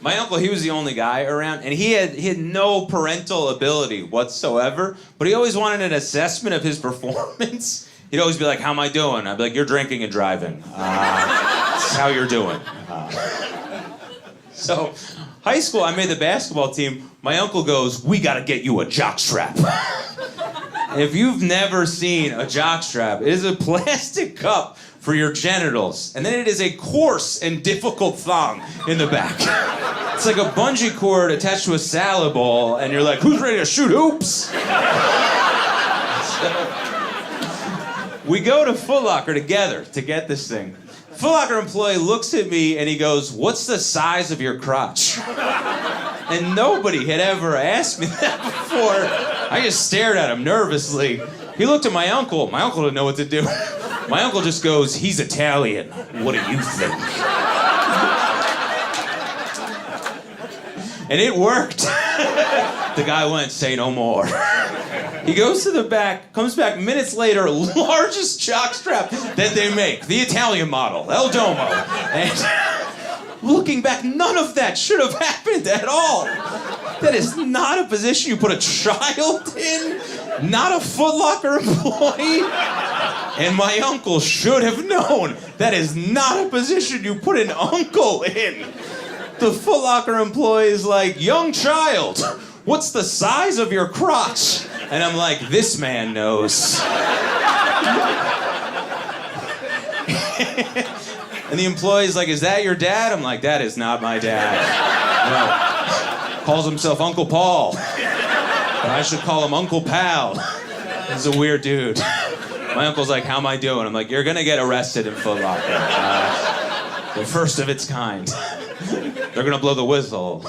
My uncle, he was the only guy around, and he had no parental ability whatsoever, but he always wanted an assessment of his performance. He'd always be like, how am I doing? I'd be like, you're drinking and driving. That's how you're doing. So, high school, I made the basketball team. My uncle goes, we gotta get you a jockstrap. If you've never seen a jockstrap, it is a plastic cup for your genitals, and then it is a coarse and difficult thong in the back. It's like a bungee cord attached to a salad bowl, and you're like, who's ready to shoot hoops? So, we go to Foot Locker together to get this thing. Foot Locker employee looks at me and he goes, what's the size of your crotch? And nobody had ever asked me that before. I just stared at him nervously. He looked at my uncle. My uncle didn't know what to do. My uncle just goes, he's Italian. What do you think? And it worked. The guy went, say no more. He goes to the back, comes back minutes later, largest jockstrap that they make. The Italian model, El Domo. And looking back, none of that should have happened at all. That is not a position you put a child in, not a Foot Locker employee. And my uncle should have known that is not a position you put an uncle in. The Foot Locker employee is like, young child, what's the size of your crotch? And I'm like, this man knows. And the employee's like, is that your dad? I'm like, that is not my dad. No. Calls himself Uncle Paul. But I should call him Uncle Pal. He's a weird dude. My uncle's like, how am I doing? I'm like, you're gonna get arrested in Foot Locker. The first of its kind. They're gonna blow the whistle.